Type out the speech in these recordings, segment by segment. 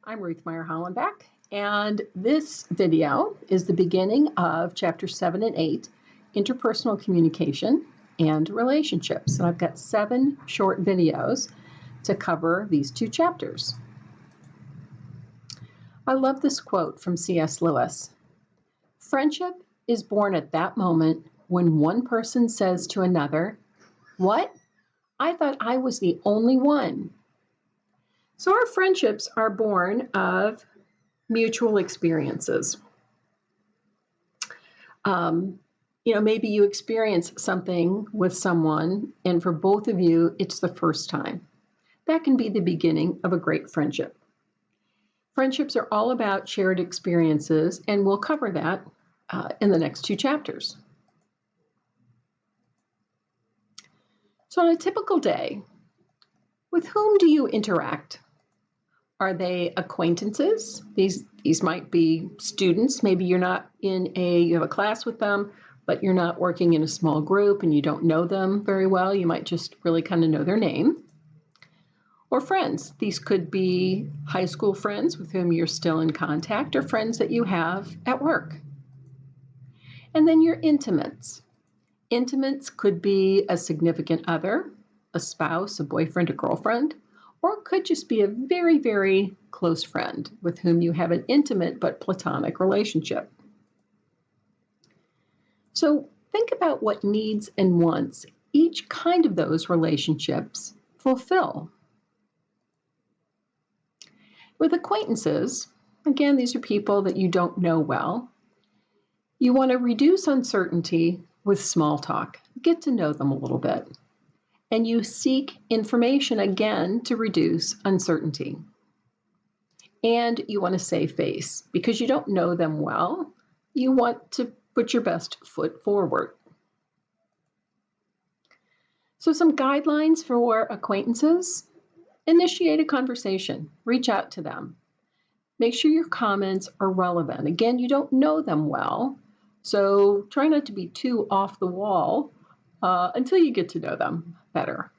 I'm Ruth Meyer Hollenbeck, and this video is the beginning of Chapter 7 and 8, Interpersonal Communication and Relationships. And I've got 7 short videos to cover these 2 chapters. I love this quote from C.S. Lewis. Friendship is born at that moment when one person says to another, "What? I thought I was the only one." So our friendships are born of mutual experiences. Maybe you experience something with someone, and for both of you, it's the first time. That can be the beginning of a great friendship. Friendships are all about shared experiences, and we'll cover that in the next 2 chapters. So on a typical day, with whom do you interact? Are they acquaintances? These might be students. Maybe you have a class with them, but you're not working in a small group and you don't know them very well. You might just really kind of know their name. Or friends. These could be high school friends with whom you're still in contact, or friends that you have at work. And then your intimates. Intimates could be a significant other, a spouse, a boyfriend, a girlfriend, or it could just be a very, very close friend with whom you have an intimate but platonic relationship. So think about what needs and wants each kind of those relationships fulfill. With acquaintances, again, these are people that you don't know well. You want to reduce uncertainty with small talk. Get to know them a little bit. And you seek information again to reduce uncertainty. And you want to save face because you don't know them well. You want to put your best foot forward. So some guidelines for acquaintances: initiate a conversation, reach out to them. Make sure your comments are relevant. Again, you don't know them well, so try not to be too off the wall until you get to know them better.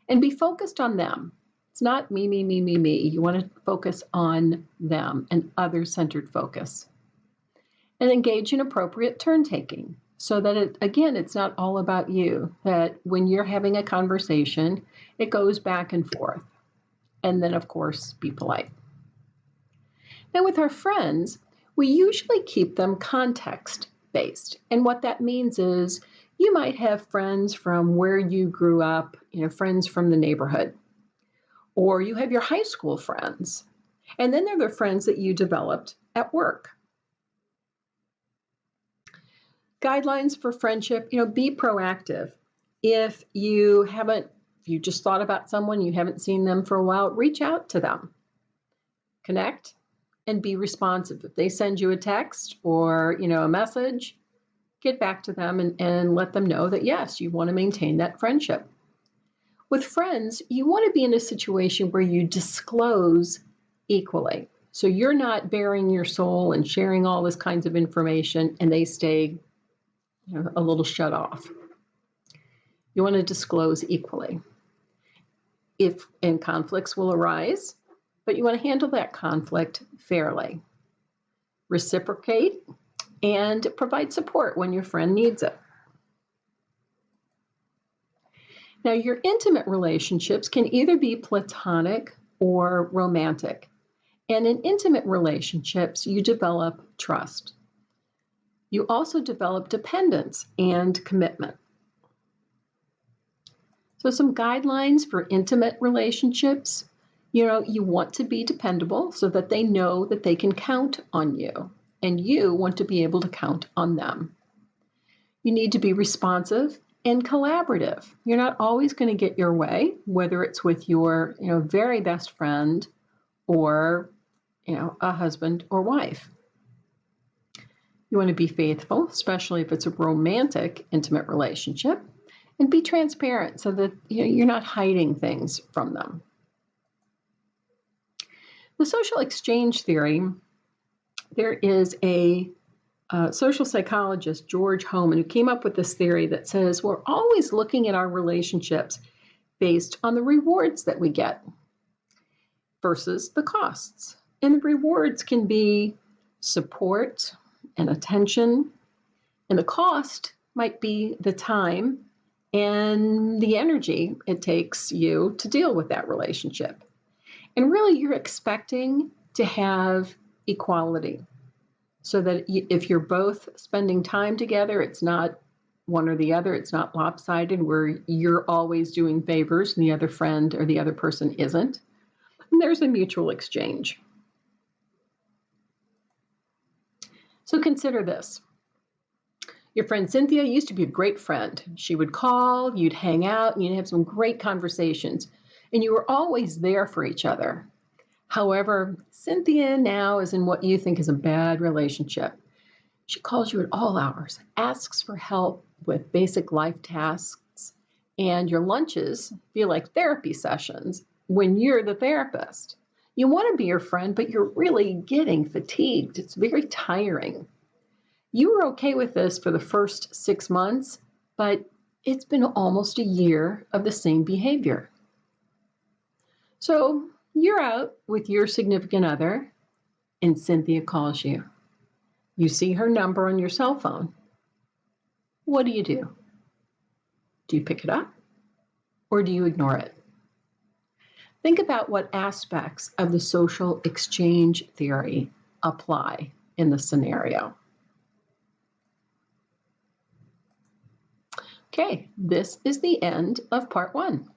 And be focused on them. It's not me, me, me, me, me. You want to focus on them, an other-centered focus. And engage in appropriate turn-taking so that, it's not all about you, that when you're having a conversation, it goes back and forth. And then, of course, be polite. Now, with our friends, we usually keep them context-based. And what that means is you might have friends from where you grew up, friends from the neighborhood. Or you have your high school friends. And then there are the friends that you developed at work. Guidelines for friendship, be proactive. If you just thought about someone, you haven't seen them for a while, reach out to them. Connect and be responsive. If they send you a text or, a message, get back to them and let them know that, yes, you want to maintain that friendship. With friends, you want to be in a situation where you disclose equally. So you're not bearing your soul and sharing all this kinds of information and they stay a little shut off. You want to disclose equally. And conflicts will arise, but you want to handle that conflict fairly. Reciprocate and provide support when your friend needs it. Now, your intimate relationships can either be platonic or romantic. And in intimate relationships, you develop trust. You also develop dependence and commitment. So some guidelines for intimate relationships, you want to be dependable so that they know that they can count on you. And you want to be able to count on them. You need to be responsive and collaborative. You're not always going to get your way, whether it's with your, very best friend or, a husband or wife. You want to be faithful, especially if it's a romantic, intimate relationship, and be transparent so that you're not hiding things from them. The social exchange theory. There is a social psychologist, George Homan, who came up with this theory that says we're always looking at our relationships based on the rewards that we get versus the costs. And the rewards can be support and attention, and the cost might be the time and the energy it takes you to deal with that relationship. And really, you're expecting to have equality so that if you're both spending time together, it's not one or the other. It's not lopsided where you're always doing favors and the other friend or the other person isn't. And there's a mutual exchange. So consider this. Your friend Cynthia used to be a great friend. She would call, you'd hang out, and you'd have some great conversations, and you were always there for each other. However, Cynthia now is in what you think is a bad relationship. She calls you at all hours, asks for help with basic life tasks, and your lunches feel like therapy sessions when you're the therapist. You want to be your friend, but you're really getting fatigued. It's very tiring. You were okay with this for the first 6 months, but it's been almost a year of the same behavior. So you're out with your significant other, and Cynthia calls you. You see her number on your cell phone. What do? Do you pick it up, or do you ignore it? Think about what aspects of the social exchange theory apply in the scenario. Okay, this is the end of part 1.